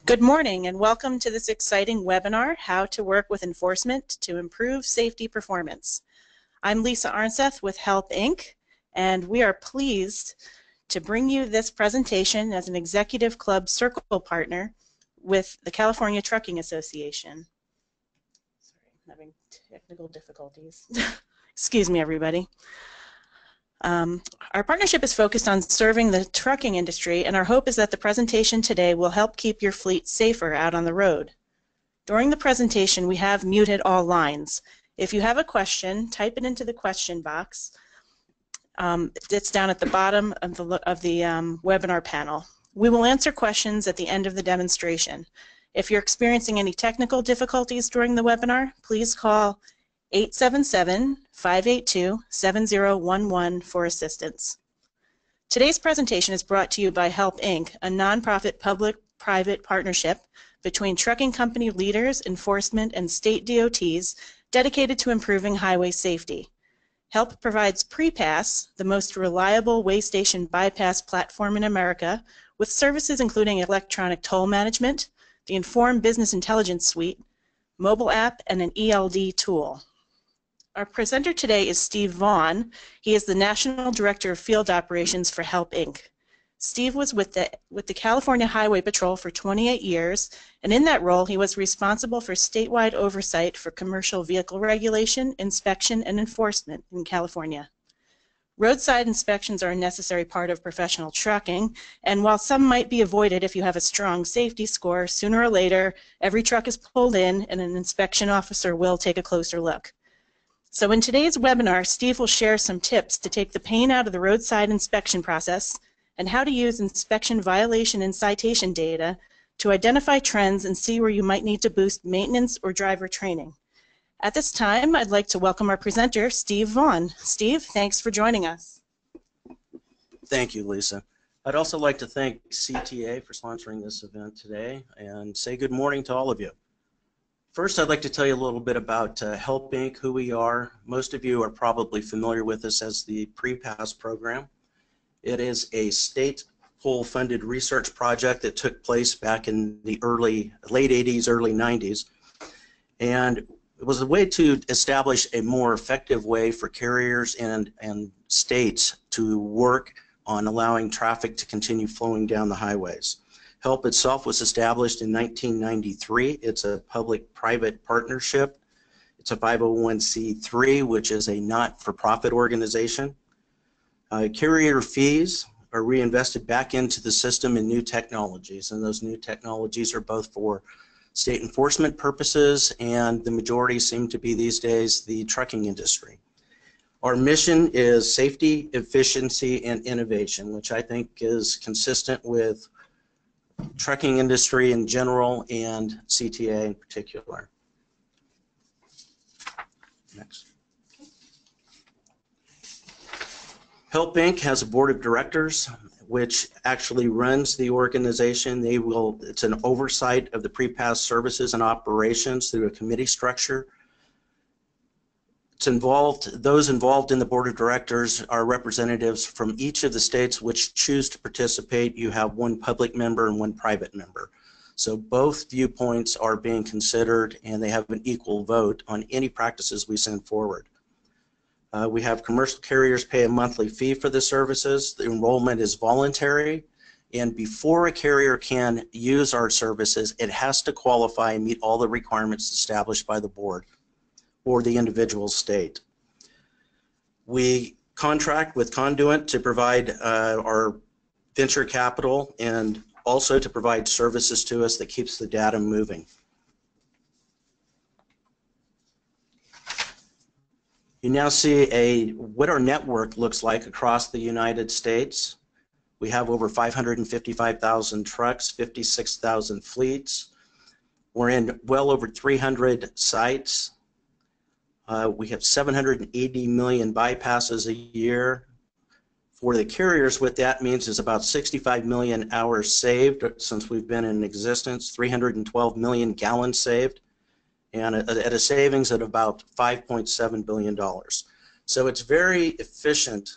Good morning and welcome to this exciting webinar, How to Work with Enforcement to Improve Safety Performance. I'm Lisa Arnseth with HELP Inc. and we are pleased to bring you this presentation as an Executive Club Circle partner with the California Trucking Association. Sorry, I'm having technical difficulties. Excuse me, everybody. Our partnership is focused on serving the trucking industry, and our hope is that the presentation today will help keep your fleet safer out on the road. During the presentation, we have muted all lines. If you have a question, type it into the question box. It's down at the bottom of the webinar panel. We will answer questions at the end of the demonstration. If you're experiencing any technical difficulties during the webinar, please call 877-582-7011 for assistance. Today's presentation is brought to you by HELP Inc., a nonprofit public-private partnership between trucking company leaders, enforcement, and state DOTs dedicated to improving highway safety. HELP provides PrePass, the most reliable way station bypass platform in America, with services including electronic toll management, the Informed Business Intelligence Suite, mobile app, and an ELD tool. Our presenter today is Steve Vaughn. He is the National Director of Field Operations for HELP Inc. Steve was with the California Highway Patrol for 28 years, and in that role he was responsible for statewide oversight for commercial vehicle regulation, inspection, and enforcement in California. Roadside inspections are a necessary part of professional trucking, and while some might be avoided if you have a strong safety score, sooner or later every truck is pulled in and an inspection officer will take a closer look. So in today's webinar, Steve will share some tips to take the pain out of the roadside inspection process and how to use inspection violation and citation data to identify trends and see where you might need to boost maintenance or driver training. At this time, I'd like to welcome our presenter, Steve Vaughn. Steve, thanks for joining us. Thank you, Lisa. I'd also like to thank CTA for sponsoring this event today and say good morning to all of you. First, I'd like to tell you a little bit about HELP Inc., who we are. Most of you are probably familiar with us as the PrePass program. It is a state full-funded research project that took place back in the late 80s, early 90s. And it was a way to establish a more effective way for carriers and states to work on allowing traffic to continue flowing down the highways. HELP itself was established in 1993. It's a public-private partnership. It's a 501c3, which is a not-for-profit organization. Carrier fees are reinvested back into the system in new technologies, and those new technologies are both for state enforcement purposes, and the majority seem to be these days the trucking industry. Our mission is safety, efficiency, and innovation, which I think is consistent with trucking industry in general and CTA in particular. Next. HELP Inc. has a board of directors which actually runs the organization. It's an oversight of the PrePass services and operations through a committee structure. Those involved in the board of directors are representatives from each of the states which choose to participate. You have one public member and one private member. So both viewpoints are being considered and they have an equal vote on any practices we send forward. We have commercial carriers pay a monthly fee for the services. The enrollment is voluntary, and before a carrier can use our services, it has to qualify and meet all the requirements established by the board or the individual state. We contract with Conduent to provide our venture capital and also to provide services to us that keeps the data moving. You now see what our network looks like across the United States. We have over 555,000 trucks, 56,000 fleets. We're in well over 300 sites. We have 780 million bypasses a year. For the carriers, what that means is about 65 million hours saved since we've been in existence, 312 million gallons saved, and at a savings at about $5.7 billion. So it's very efficient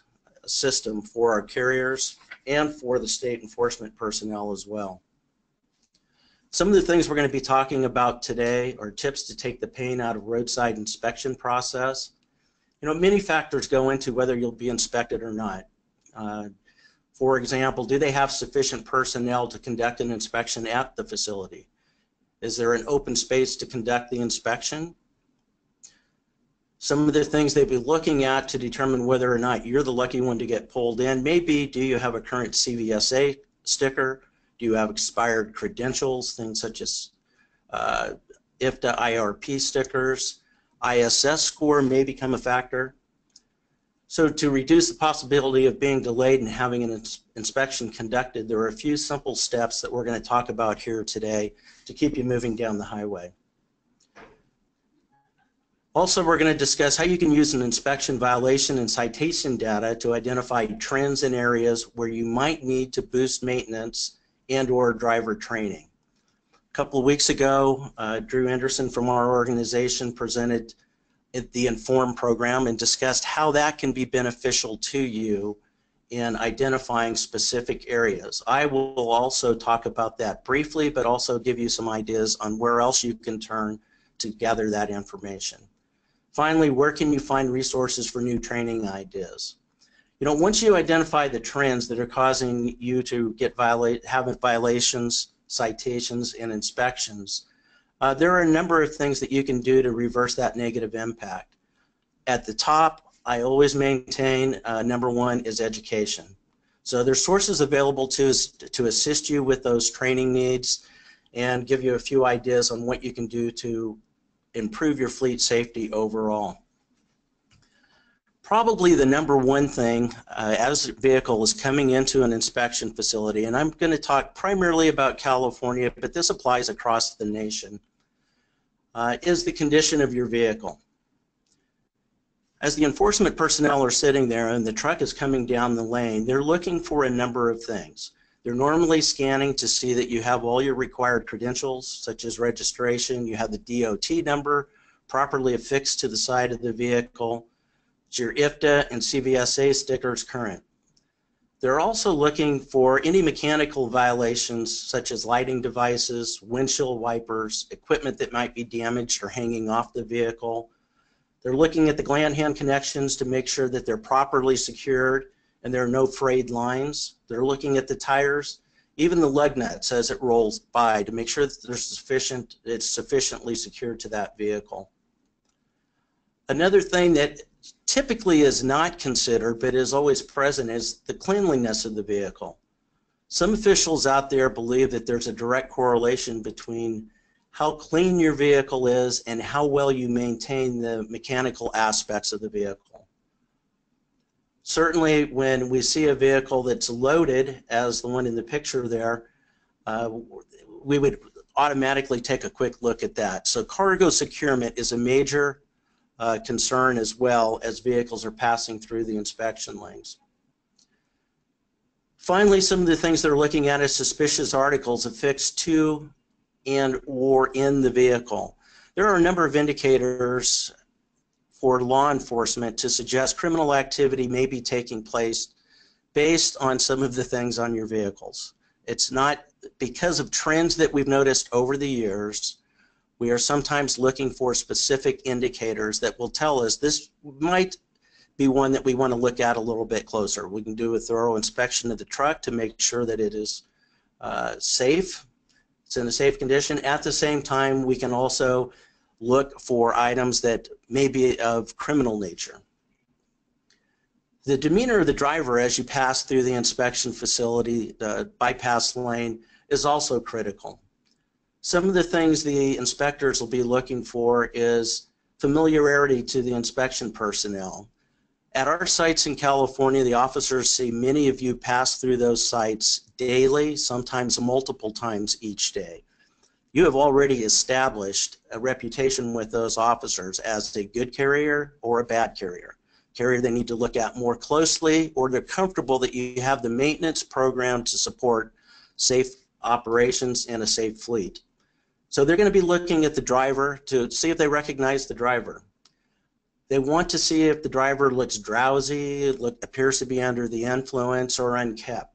system for our carriers and for the state enforcement personnel as well. Some of the things we're going to be talking about today are tips to take the pain out of roadside inspection process. You know, many factors go into whether you'll be inspected or not. For example, do they have sufficient personnel to conduct an inspection at the facility? Is there an open space to conduct the inspection? Some of the things they'd be looking at to determine whether or not you're the lucky one to get pulled in may be, do you have a current CVSA sticker? Do you have expired credentials, things such as IFTA IRP stickers? ISS score may become a factor. So to reduce the possibility of being delayed and having an inspection conducted, there are a few simple steps that we're going to talk about here today to keep you moving down the highway. Also, we're going to discuss how you can use an inspection violation and citation data to identify trends in areas where you might need to boost maintenance and or driver training. A couple of weeks ago, Drew Anderson from our organization presented the Inform program and discussed how that can be beneficial to you in identifying specific areas. I will also talk about that briefly, but also give you some ideas on where else you can turn to gather that information. Finally, where can you find resources for new training ideas? You know, once you identify the trends that are causing you to have violations, citations, and inspections, there are a number of things that you can do to reverse that negative impact. At the top, I always maintain number one is education. So there's sources available to assist you with those training needs and give you a few ideas on what you can do to improve your fleet safety overall. Probably the number one thing as a vehicle is coming into an inspection facility, and I'm going to talk primarily about California, but this applies across the nation, is the condition of your vehicle. As the enforcement personnel are sitting there and the truck is coming down the lane, they're looking for a number of things. They're normally scanning to see that you have all your required credentials, such as registration, you have the DOT number properly affixed to the side of the vehicle, your IFTA and CVSA stickers current. They're also looking for any mechanical violations such as lighting devices, windshield wipers, equipment that might be damaged or hanging off the vehicle. They're looking at the gland hand connections to make sure that they're properly secured and there are no frayed lines. They're looking at the tires, even the lug nuts as it rolls by to make sure that it's sufficiently secured to that vehicle. Another thing that typically is not considered but is always present is the cleanliness of the vehicle. Some officials out there believe that there's a direct correlation between how clean your vehicle is and how well you maintain the mechanical aspects of the vehicle. Certainly when we see a vehicle that's loaded, as the one in the picture there, we would automatically take a quick look at that. So cargo securement is a major concern as well as vehicles are passing through the inspection lanes. Finally, some of the things they're looking at is suspicious articles affixed to and or in the vehicle. There are a number of indicators for law enforcement to suggest criminal activity may be taking place based on some of the things on your vehicles. It's not because of trends that we've noticed over the years. We are sometimes looking for specific indicators that will tell us this might be one that we want to look at a little bit closer. We can do a thorough inspection of the truck to make sure that it is safe, it's in a safe condition. At the same time, we can also look for items that may be of criminal nature. The demeanor of the driver as you pass through the inspection facility, the bypass lane, is also critical. Some of the things the inspectors will be looking for is familiarity to the inspection personnel. At our sites in California, the officers see many of you pass through those sites daily, sometimes multiple times each day. You have already established a reputation with those officers as a good carrier or a bad carrier. Carrier they need to look at more closely, or they're comfortable that you have the maintenance program to support safe operations and a safe fleet. So they're going to be looking at the driver to see if they recognize the driver. They want to see if the driver looks drowsy, appears to be under the influence, or unkept.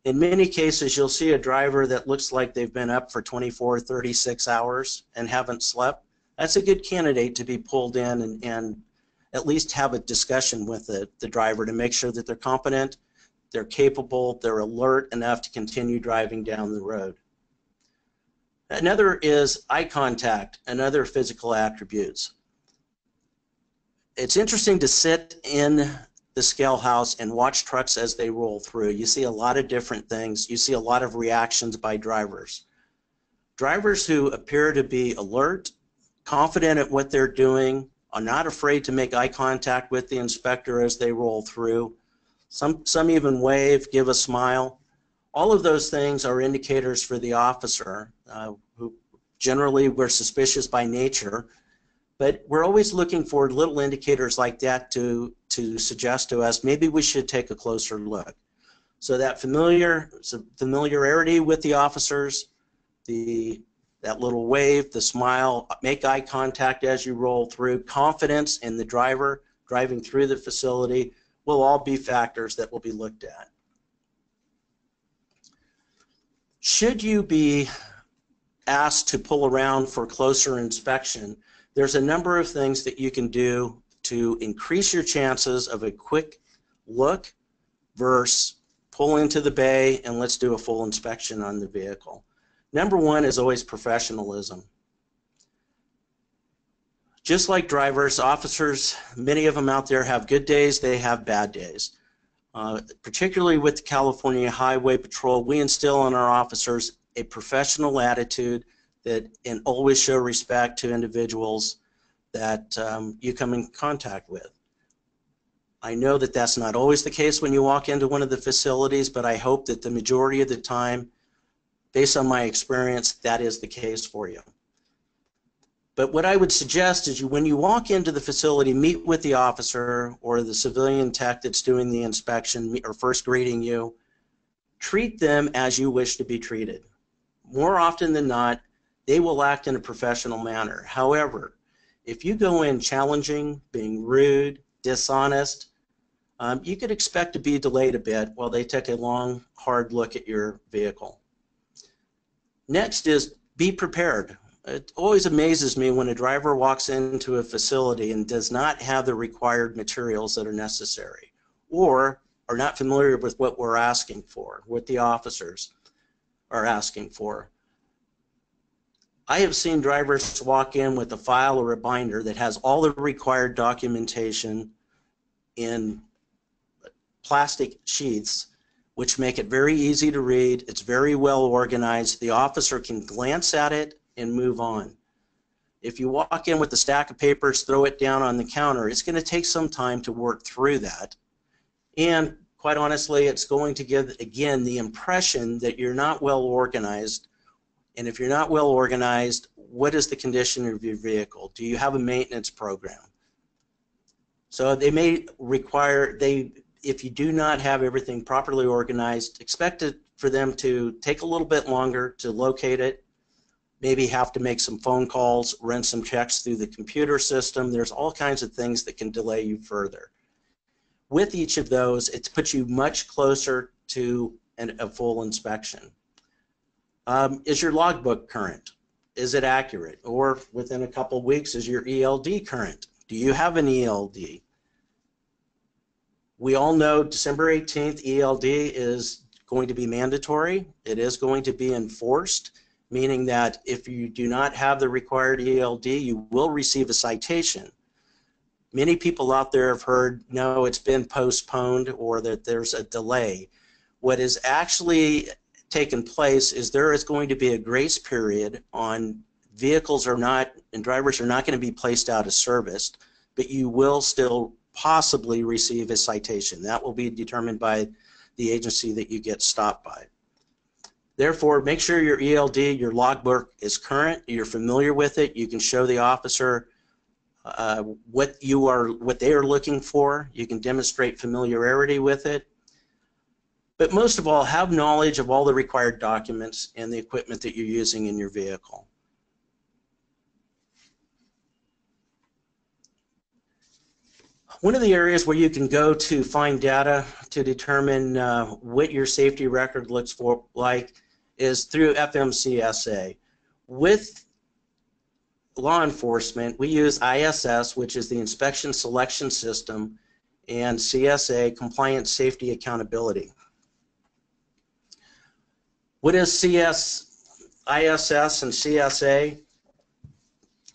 In many cases, you'll see a driver that looks like they've been up for 24, 36 hours and haven't slept. That's a good candidate to be pulled in and at least have a discussion with the driver to make sure that they're competent, they're capable, they're alert enough to continue driving down the road. Another is eye contact and other physical attributes. It's interesting to sit in the scale house and watch trucks as they roll through. You see a lot of different things. You see a lot of reactions by drivers. Drivers who appear to be alert, confident at what they're doing, are not afraid to make eye contact with the inspector as they roll through. Some even wave, give a smile. All of those things are indicators for the officer, who generally we're suspicious by nature, but we're always looking for little indicators like that to suggest to us maybe we should take a closer look. So that familiarity with the officers, that little wave, the smile, make eye contact as you roll through, confidence in the driver driving through the facility will all be factors that will be looked at. Should you be asked to pull around for closer inspection, there's a number of things that you can do to increase your chances of a quick look versus pull into the bay and let's do a full inspection on the vehicle. Number one is always professionalism. Just like drivers, officers, many of them out there have good days, they have bad days. Particularly with the California Highway Patrol, we instill in our officers a professional attitude and always show respect to individuals that you come in contact with. I know that that's not always the case when you walk into one of the facilities, but I hope that the majority of the time, based on my experience, that is the case for you. But what I would suggest is when you walk into the facility, meet with the officer or the civilian tech that's doing the inspection or first greeting you. Treat them as you wish to be treated. More often than not, they will act in a professional manner. However, if you go in challenging, being rude, dishonest, you could expect to be delayed a bit while they take a long, hard look at your vehicle. Next is be prepared. It always amazes me when a driver walks into a facility and does not have the required materials that are necessary or are not familiar with what we're asking for, what the officers are asking for. I have seen drivers walk in with a file or a binder that has all the required documentation in plastic sheaths, which make it very easy to read. It's very well organized. The officer can glance at it and move on. If you walk in with a stack of papers, throw it down on the counter, it's going to take some time to work through that. And quite honestly, it's going to give, again, the impression that you're not well organized. And if you're not well organized, what is the condition of your vehicle? Do you have a maintenance program? So they may require, if you do not have everything properly organized, expect it for them to take a little bit longer to locate it, maybe have to make some phone calls, run some checks through the computer system. There's all kinds of things that can delay you further. With each of those, it puts you much closer to a full inspection. Is your logbook current? Is it accurate? Or within a couple weeks, is your ELD current? Do you have an ELD? We all know December 18th ELD is going to be mandatory. It is going to be enforced, meaning that if you do not have the required ELD, you will receive a citation. Many people out there have heard, no, it's been postponed or that there's a delay. What is actually taken place is there is going to be a grace period on vehicles and drivers are not going to be placed out of service, but you will still possibly receive a citation. That will be determined by the agency that you get stopped by. Therefore, make sure your ELD, your logbook is current, you're familiar with it, you can show the officer what they are looking for, you can demonstrate familiarity with it. But most of all, have knowledge of all the required documents and the equipment that you're using in your vehicle. One of the areas where you can go to find data to determine what your safety record looks like is through FMCSA. With law enforcement, we use ISS, which is the Inspection Selection System, and CSA, Compliance Safety Accountability. What is ISS and CSA?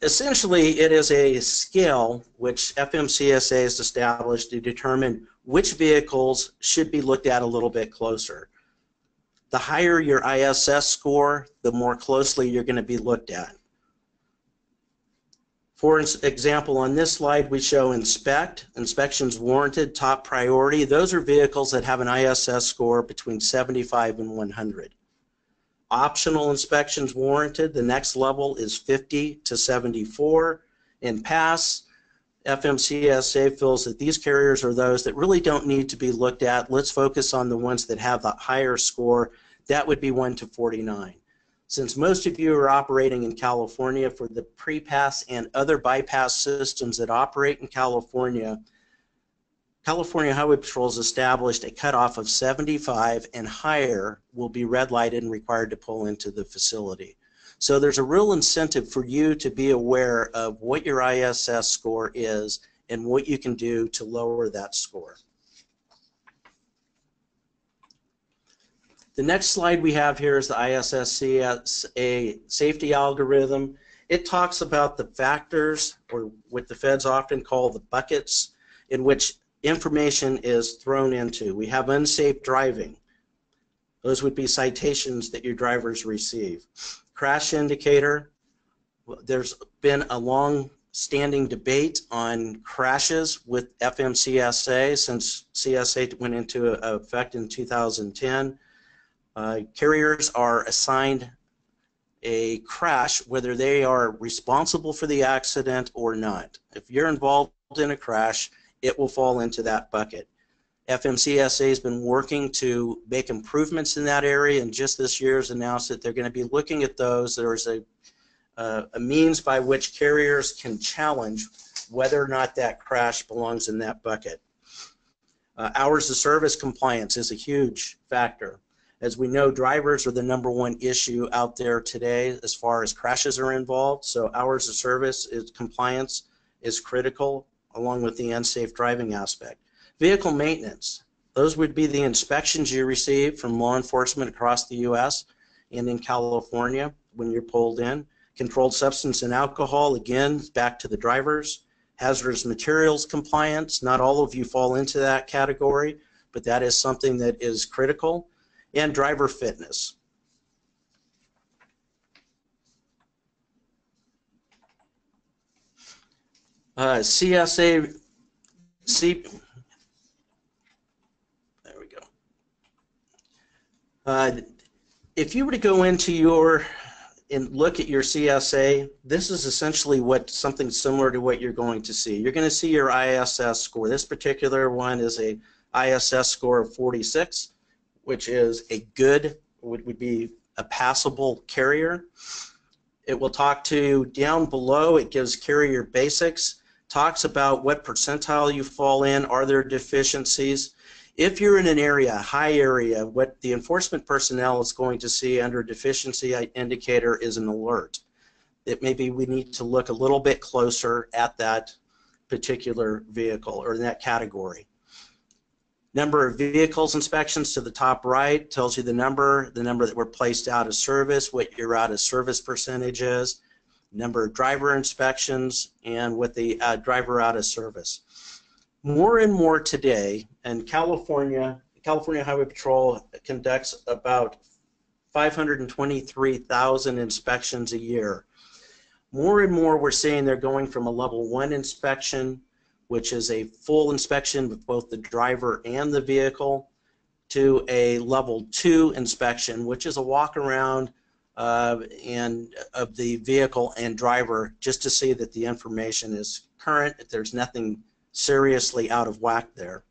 Essentially, it is a scale which FMCSA has established to determine which vehicles should be looked at a little bit closer. The higher your ISS score, the more closely you're going to be looked at. For example, on this slide we show inspections warranted, top priority. Those are vehicles that have an ISS score between 75 and 100. Optional inspections warranted, the next level is 50 to 74. In pass, FMCSA feels that these carriers are those that really don't need to be looked at. Let's focus on the ones that have the higher score. That would be 1 to 49. Since most of you are operating in California, for the PrePass and other bypass systems that operate in California, California Highway Patrol has established a cutoff of 75 and higher will be red lighted and required to pull into the facility. So there's a real incentive for you to be aware of what your ISS score is and what you can do to lower that score. The next slide we have here is the ISS-CSA safety algorithm. It talks about the factors, or what the feds often call the buckets, in which information is thrown into. We have unsafe driving. Those would be citations that your drivers receive. Crash indicator. There's been a long-standing debate on crashes with FMCSA since CSA went into effect in 2010. Carriers are assigned a crash whether they are responsible for the accident or not. If you're involved in a crash, it will fall into that bucket. FMCSA has been working to make improvements in that area, and just this year has announced that they're going to be looking at those. There is a means by which carriers can challenge whether or not that crash belongs in that bucket. Hours of service compliance is a huge factor. As we know, drivers are the #1 issue out there today as far as crashes are involved, so hours of service compliance is critical, along with the unsafe driving aspect. Vehicle maintenance, those would be the inspections you receive from law enforcement across the U.S. and in California when you're pulled in. Controlled substance and alcohol, again, back to the drivers. Hazardous materials compliance, not all of you fall into that category, but that is something that is critical. And driver fitness. CSA, there we go. If you were to go into and look at your CSA, this is essentially something similar to what you're going to see. You're going to see your ISS score. This particular one is a ISS score of 46, which is a good, would be a passable carrier. It will talk to down below, it gives carrier basics, talks about what percentile you fall in, are there deficiencies. If you're in an area, high area, what the enforcement personnel is going to see under deficiency indicator is an alert. That maybe we need to look a little bit closer at that particular vehicle or in that category. Number of vehicles inspections to the top right tells you the number that were placed out of service, what your out of service percentage is, number of driver inspections, and what the driver out of service. More and more today, and California Highway Patrol conducts about 523,000 inspections a year. More and more we're seeing they're going from a level 1 inspection, which is a full inspection with both the driver and the vehicle, to a level 2 inspection, which is a walk around of the vehicle and driver just to see that the information is current, if there's nothing seriously out of whack there.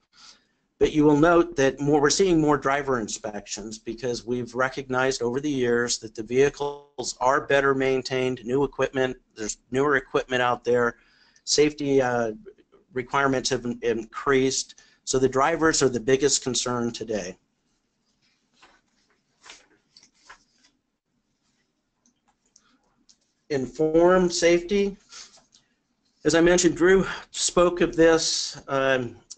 But you will note that we're seeing more driver inspections because we've recognized over the years that the vehicles are better maintained, new equipment, there's newer equipment out there, safety requirements have increased, so the drivers are the biggest concern today. Informed safety. As I mentioned, Drew spoke of this.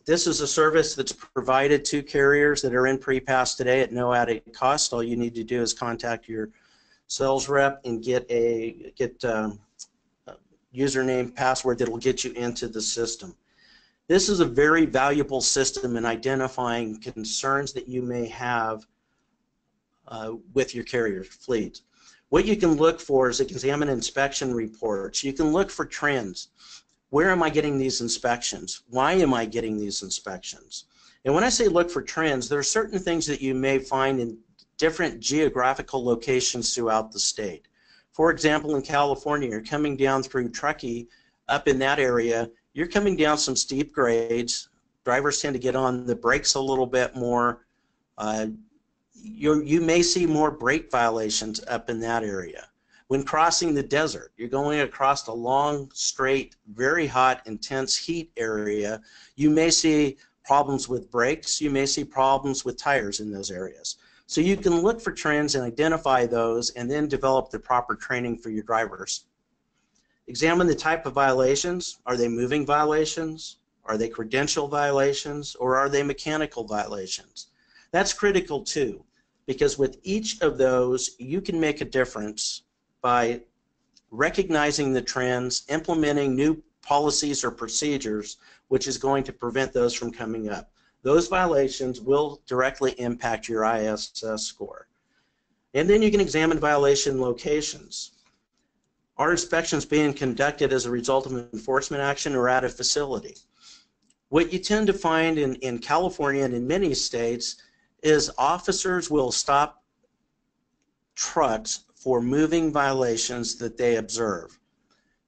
This is a service that's provided to carriers that are in PrePass today at no added cost. All you need to do is contact your sales rep and get username, password that will get you into the system. This is a very valuable system in identifying concerns that you may have with your carrier fleet. What you can look for is examine inspection reports. You can look for trends. Where am I getting these inspections? Why am I getting these inspections? And when I say look for trends, there are certain things that you may find in different geographical locations throughout the state. For example, in California, you're coming down through Truckee, up in that area, you're coming down some steep grades. Drivers tend to get on the brakes a little bit more. You may see more brake violations up in that area. When crossing the desert, you're going across a long, straight, very hot, intense heat area, you may see problems with brakes, you may see problems with tires in those areas. So you can look for trends and identify those and then develop the proper training for your drivers. Examine the type of violations. Are they moving violations? Are they credential violations? Or are they mechanical violations? That's critical too, because with each of those, you can make a difference by recognizing the trends, implementing new policies or procedures, which is going to prevent those from coming up. Those violations will directly impact your ISS score. And then you can examine violation locations. Are inspections being conducted as a result of enforcement action or at a facility? What you tend to find in California and in many states is officers will stop trucks for moving violations that they observe.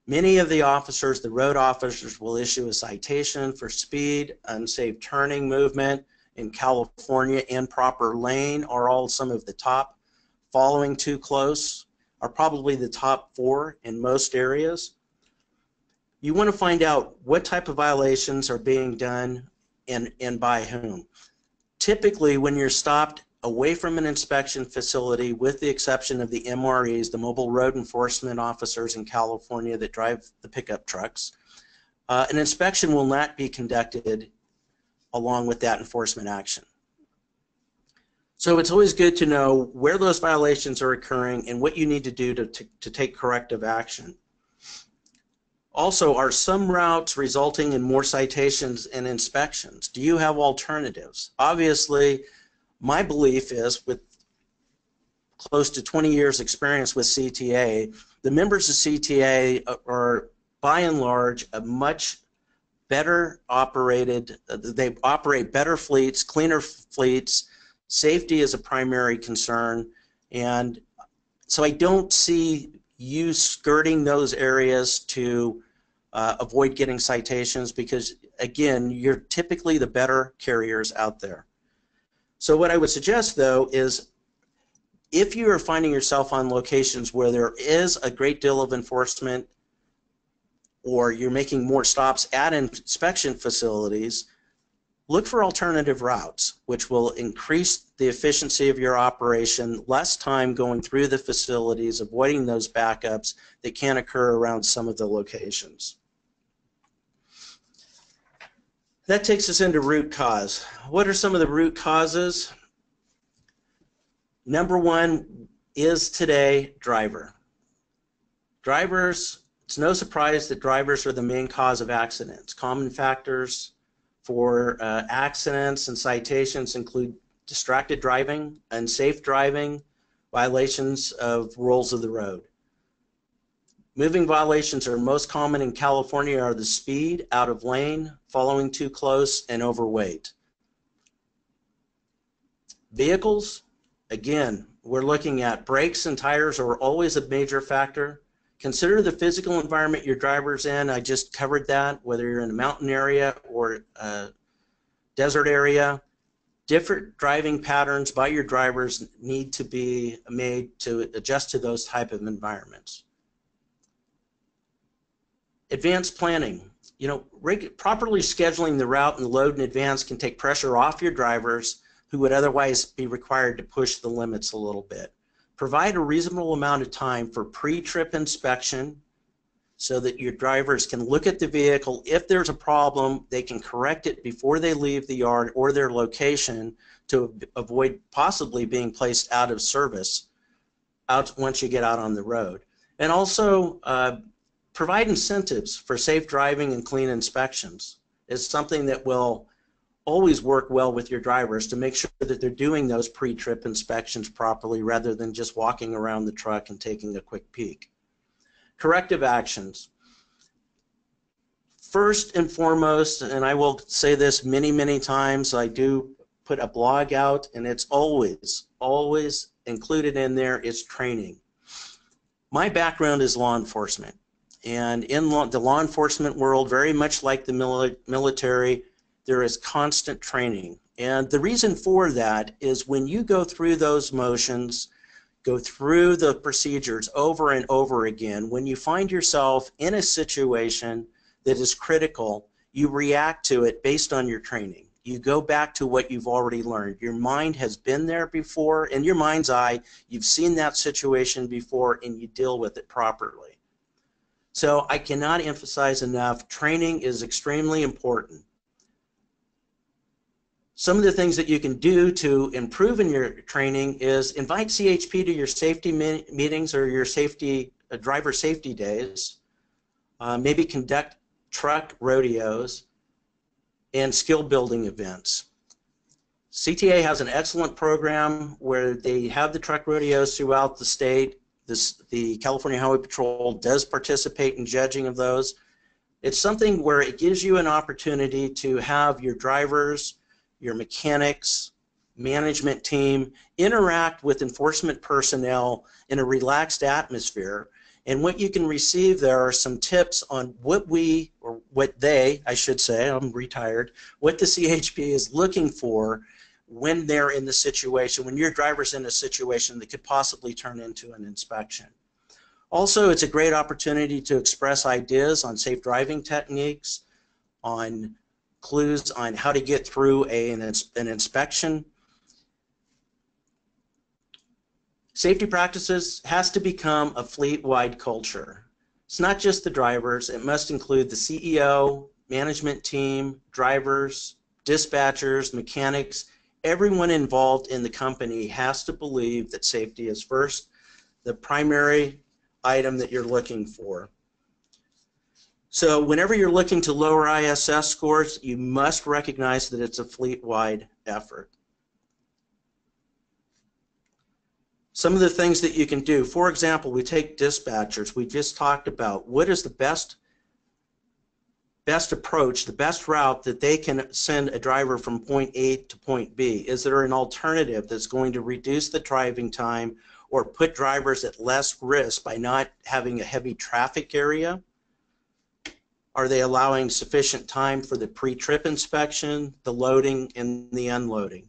Many of the officers, the road officers, will issue a citation for speed, unsafe turning movement. In California, improper lane are all some of the top. Following too close are probably the top 4 in most areas. You want to find out what type of violations are being done and by whom. Typically, when you're stopped away from an inspection facility, with the exception of the MREs, the mobile road enforcement officers in California that drive the pickup trucks, an inspection will not be conducted along with that enforcement action. So it's always good to know where those violations are occurring and what you need to do to take corrective action. Also, are some routes resulting in more citations and inspections? Do you have alternatives? Obviously, my belief is, with close to 20 years experience with CTA, the members of CTA are by and large a much better operated, they operate better fleets, cleaner fleets. Safety is a primary concern, and so I don't see you skirting those areas to avoid getting citations, because again, you're typically the better carriers out there. So what I would suggest, though, is if you are finding yourself on locations where there is a great deal of enforcement, or you're making more stops at inspection facilities, look for alternative routes, which will increase the efficiency of your operation, less time going through the facilities, avoiding those backups that can occur around some of the locations. That takes us into root cause. What are some of the root causes? Number one is today driver. Drivers, it's no surprise that drivers are the main cause of accidents. Common factors for accidents and citations include distracted driving, unsafe driving, violations of rules of the road. Moving violations are most common in California are the speed, out of lane, following too close, and overweight. Vehicles, again, we're looking at brakes and tires are always a major factor. Consider the physical environment your driver's in. I just covered that, whether you're in a mountain area or a desert area. Different driving patterns by your drivers need to be made to adjust to those type of environments. Advanced planning. properly scheduling the route and the load in advance can take pressure off your drivers who would otherwise be required to push the limits a little bit. Provide a reasonable amount of time for pre-trip inspection so that your drivers can look at the vehicle. If there's a problem, they can correct it before they leave the yard or their location to avoid possibly being placed out of service once you get out on the road. And also provide incentives for safe driving and clean inspections is something that will always work well with your drivers to make sure that they're doing those pre-trip inspections properly rather than just walking around the truck and taking a quick peek. Corrective actions. First and foremost, and I will say this many, many times, I do put a blog out, and it's always included in there is training. My background is law enforcement, and in the law enforcement world, very much like the military, there is constant training. And the reason for that is when you go through those motions, go through the procedures over and over again, when you find yourself in a situation that is critical, you react to it based on your training. You go back to what you've already learned. Your mind has been there before. In your mind's eye, you've seen that situation before and you deal with it properly. So I cannot emphasize enough, training is extremely important. Some of the things that you can do to improve in your training is invite CHP to your safety meetings or your driver safety days. Maybe conduct truck rodeos and skill building events. CTA has an excellent program where they have the truck rodeos throughout the state. The California Highway Patrol does participate in judging of those. It's something where it gives you an opportunity to have your drivers, your mechanics, management team interact with enforcement personnel in a relaxed atmosphere. And what you can receive there are some tips on what I should say, I'm retired, what the CHP is looking for when they're in the situation, when your driver's in a situation that could possibly turn into an inspection. Also, it's a great opportunity to express ideas on safe driving techniques, on clues on how to get through an inspection. Safety practices has to become a fleet-wide culture. It's not just the drivers, it must include the CEO, management team, drivers, dispatchers, mechanics. Everyone involved in the company has to believe that safety is first, the primary item that you're looking for. So whenever you're looking to lower ISS scores, you must recognize that it's a fleet-wide effort. Some of the things that you can do, for example, we take dispatchers. We just talked about what is the best approach, the best route that they can send a driver from point A to point B. Is there an alternative that's going to reduce the driving time or put drivers at less risk by not having a heavy traffic area? Are they allowing sufficient time for the pre-trip inspection, the loading, and the unloading?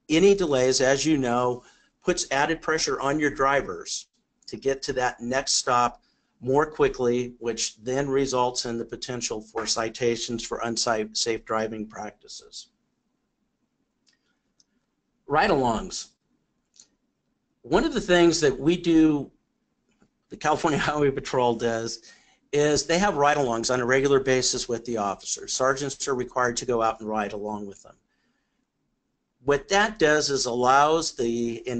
Any delays, as you know, puts added pressure on your drivers to get to that next stop more quickly, which then results in the potential for citations for unsafe driving practices. Ride-alongs. One of the things that we do, the California Highway Patrol does, is they have ride-alongs on a regular basis with the officers. Sergeants are required to go out and ride along with them. What that does is allows and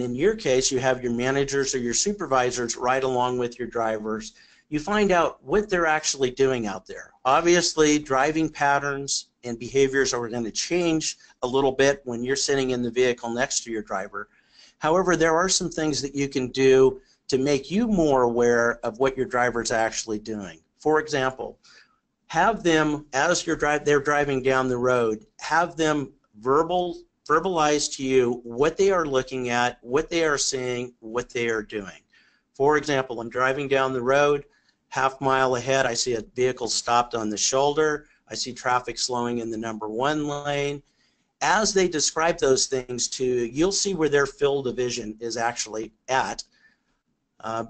in your case, you have your managers or your supervisors ride along with your drivers. You find out what they're actually doing out there. Obviously, driving patterns and behaviors are going to change a little bit when you're sitting in the vehicle next to your driver. However, there are some things that you can do to make you more aware of what your driver's actually doing. For example, have them, as they're driving down the road, have them verbalize to you what they are looking at, what they are seeing, what they are doing. For example, I'm driving down the road, half mile ahead, I see a vehicle stopped on the shoulder, I see traffic slowing in the number 1 lane. As they describe those things to you, you'll see where their field of vision is actually at,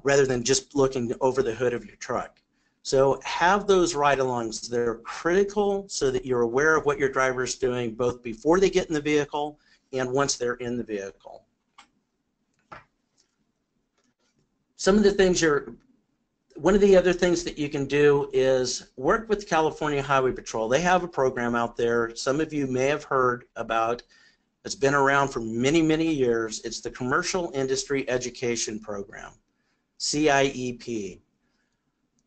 rather than just looking over the hood of your truck. So have those ride-alongs. They're critical so that you're aware of what your driver is doing both before they get in the vehicle and once they're in the vehicle. One of the other things that you can do is work with California Highway Patrol. They have a program out there some of you may have heard about. It's been around for many, many years. It's the Commercial Industry Education Program, CIEP.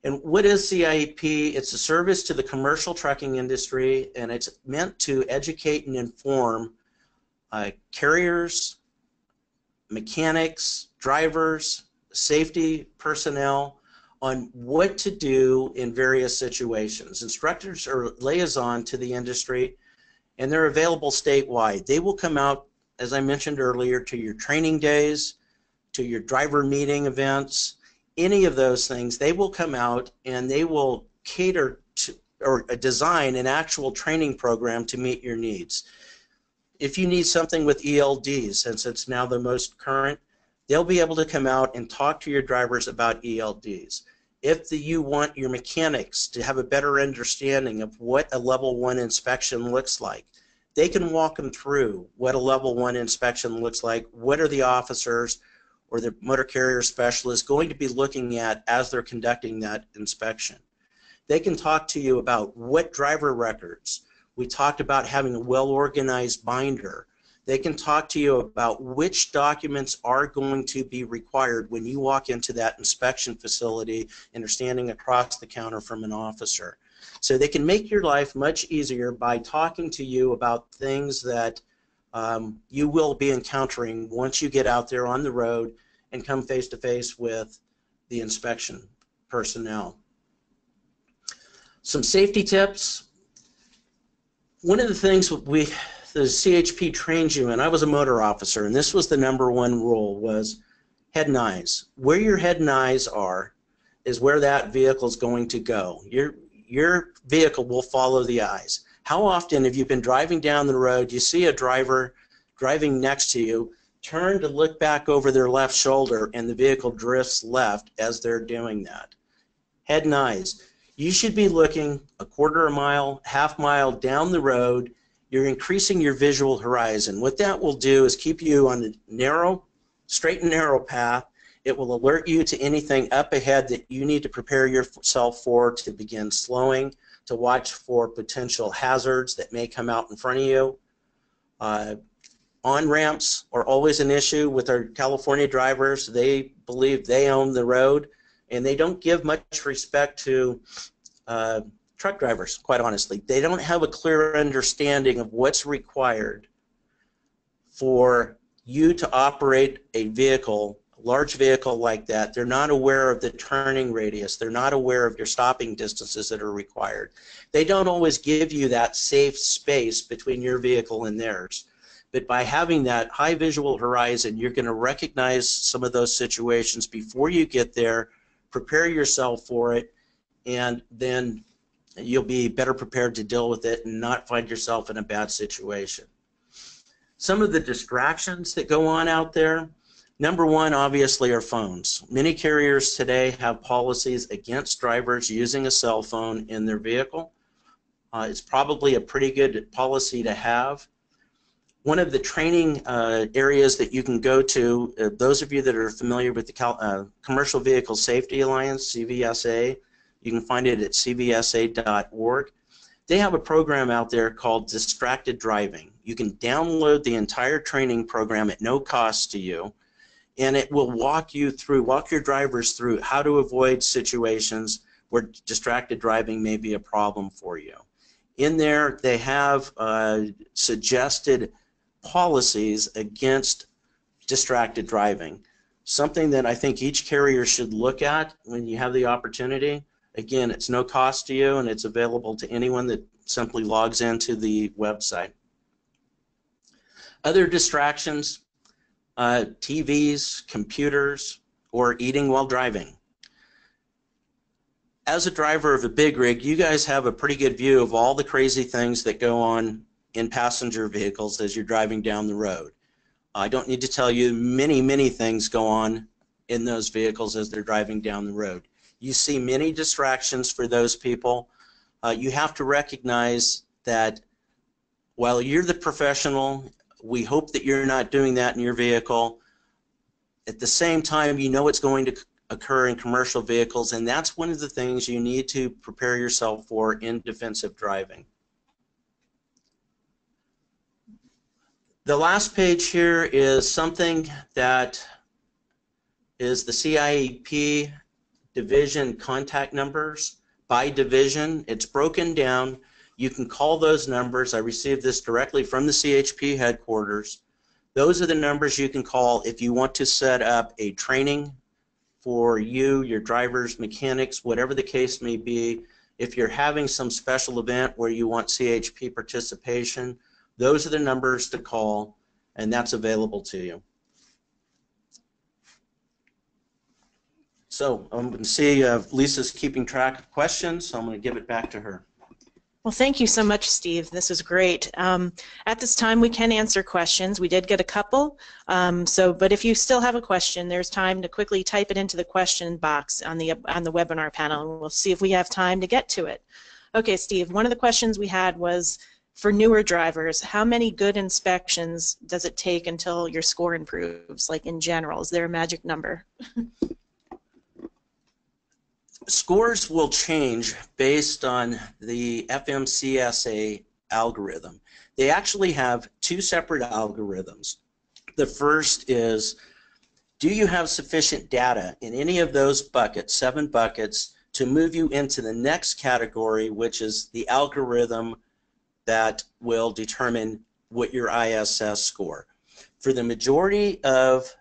And what is CIEP? It's a service to the commercial trucking industry, and it's meant to educate and inform carriers, mechanics, drivers, safety personnel on what to do in various situations. Instructors are liaison to the industry, and they're available statewide. They will come out, as I mentioned earlier, to your training days, to your driver meeting events, any of those things. They will come out and they will cater to or design an actual training program to meet your needs. If you need something with ELDs, since it's now the most current, they'll be able to come out and talk to your drivers about ELDs. If you want your mechanics to have a better understanding of what a level 1 inspection looks like, they can walk them through what a level 1 inspection looks like, what are the officers or the motor carrier specialists going to be looking at as they're conducting that inspection. They can talk to you about what driver records. We talked about having a well-organized binder. They can talk to you about which documents are going to be required when you walk into that inspection facility and are standing across the counter from an officer. So they can make your life much easier by talking to you about things that you will be encountering once you get out there on the road and come face to face with the inspection personnel. Some safety tips. One of the things the CHP trains you in, I was a motor officer, and this was the #1 rule, was head and eyes. Where your head and eyes are is where that vehicle is going to go. Your vehicle will follow the eyes. How often have you been driving down the road, you see a driver driving next to you, turn to look back over their left shoulder, and the vehicle drifts left as they're doing that? Head and eyes. You should be looking a quarter of a mile, half mile down the road. You're increasing your visual horizon. What that will do is keep you on the straight and narrow path. It will alert you to anything up ahead that you need to prepare yourself for, to begin slowing, to watch for potential hazards that may come out in front of you. On-ramps are always an issue with our California drivers. They believe they own the road, and they don't give much respect to truck drivers, quite honestly. They don't have a clear understanding of what's required for you to operate a vehicle, a large vehicle like that. They're not aware of the turning radius. They're not aware of your stopping distances that are required. They don't always give you that safe space between your vehicle and theirs. But by having that high visual horizon, you're going to recognize some of those situations before you get there, prepare yourself for it, and then you'll be better prepared to deal with it and not find yourself in a bad situation. Some of the distractions that go on out there, #1 obviously are phones. Many carriers today have policies against drivers using a cell phone in their vehicle. It's probably a pretty good policy to have. One of the training areas that you can go to, those of you that are familiar with the Commercial Vehicle Safety Alliance, CVSA, you can find it at cvsa.org. They have a program out there called Distracted Driving. You can download the entire training program at no cost to you, and it will walk your drivers through how to avoid situations where distracted driving may be a problem for you. In there, they have suggested policies against distracted driving, something that I think each carrier should look at when you have the opportunity. Again, it's no cost to you, and it's available to anyone that simply logs into the website. Other distractions, TVs, computers, or eating while driving. As a driver of a big rig, you guys have a pretty good view of all the crazy things that go on in passenger vehicles as you're driving down the road. I don't need to tell you, many, many things go on in those vehicles as they're driving down the road. You see many distractions for those people. You have to recognize that while you're the professional, we hope that you're not doing that in your vehicle. At the same time, you know it's going to occur in commercial vehicles, and that's one of the things you need to prepare yourself for in defensive driving. The last page here is something that is the CHP Division Contact numbers by division. It's broken down. You can call those numbers. I received this directly from the CHP headquarters. Those are the numbers you can call if you want to set up a training for you, your drivers, mechanics, whatever the case may be. If you're having some special event where you want CHP participation, those are the numbers to call, and that's available to you. So I'm going to see Lisa's keeping track of questions, so I'm going to give it back to her. Well, thank you so much, Steve. This was great. At this time, we can answer questions. We did get a couple, but if you still have a question, there's time to quickly type it into the question box on the webinar panel, and we'll see if we have time to get to it. Okay, Steve, one of the questions we had was, for newer drivers, how many good inspections does it take until your score improves, like in general? Is there a magic number? Scores will change based on the FMCSA algorithm. They actually have two separate algorithms. The first is, do you have sufficient data in any of those buckets, 7 buckets, to move you into the next category, which is the algorithm that will determine what your ISS score. For the majority of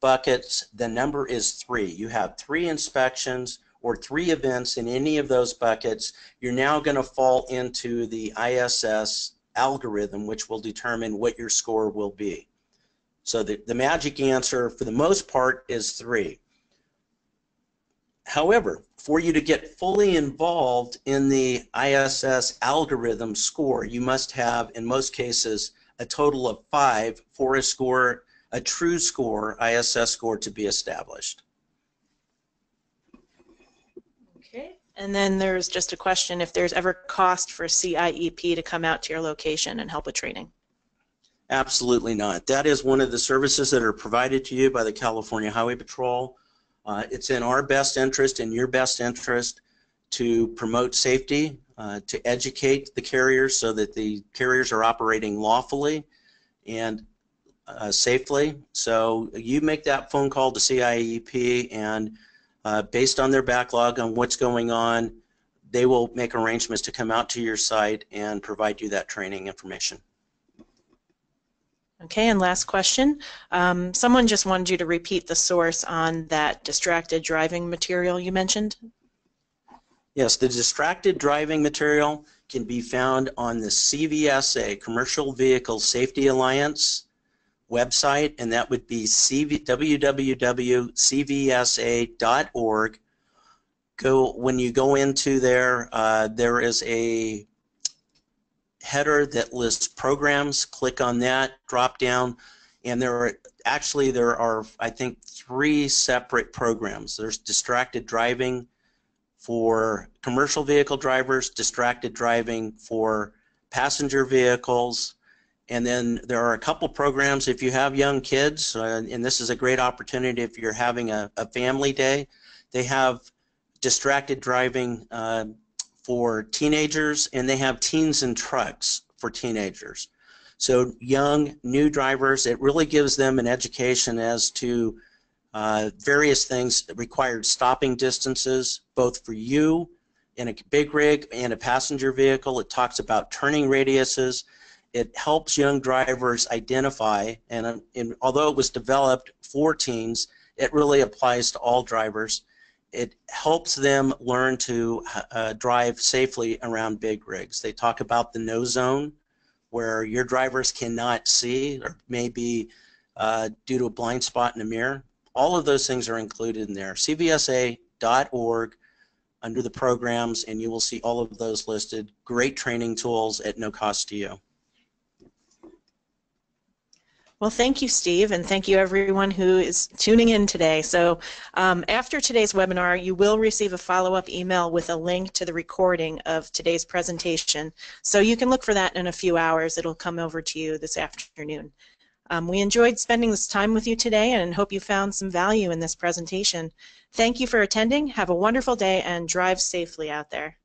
buckets, the number is 3. You have 3 inspections or 3 events in any of those buckets. You're now going to fall into the ISS algorithm, which will determine what your score will be. So the magic answer for the most part is 3. However, for you to get fully involved in the ISS algorithm score, you must have, in most cases, a total of 5 for a score, a true score, ISS score, to be established. Okay. And then there's just a question if there's ever cost for CIEP to come out to your location and help with training. Absolutely not. That is one of the services that are provided to you by the California Highway Patrol. It's in our best interest and your best interest to promote safety, to educate the carriers so that the carriers are operating lawfully and safely. So you make that phone call to CIEP, and based on their backlog on what's going on, they will make arrangements to come out to your site and provide you that training information. Okay, and last question. Someone just wanted you to repeat the source on that distracted driving material you mentioned. Yes, the distracted driving material can be found on the CVSA, Commercial Vehicle Safety Alliance website, and that would be www.cvsa.org. When you go into there, there is a header that lists programs. Click on that, drop down, and there are I think 3 separate programs. There's distracted driving for commercial vehicle drivers, distracted driving for passenger vehicles, and then there are a couple programs if you have young kids, and this is a great opportunity if you're having a family day. They have distracted driving for teenagers, and they have teens in trucks for teenagers. So young, new drivers, it really gives them an education as to various things, required stopping distances, both for you in a big rig and a passenger vehicle. It talks about turning radiuses. It helps young drivers identify, and although it was developed for teens, it really applies to all drivers. It helps them learn to drive safely around big rigs. They talk about the no zone, where your drivers cannot see, or maybe due to a blind spot in a mirror. All of those things are included in there. CVSA.org under the programs, and you will see all of those listed. Great training tools at no cost to you. Well, thank you, Steve, and thank you everyone who is tuning in today. So after today's webinar, you will receive a follow-up email with a link to the recording of today's presentation. So you can look for that in a few hours. It'll come over to you this afternoon. We enjoyed spending this time with you today and hope you found some value in this presentation. Thank you for attending. Have a wonderful day and drive safely out there.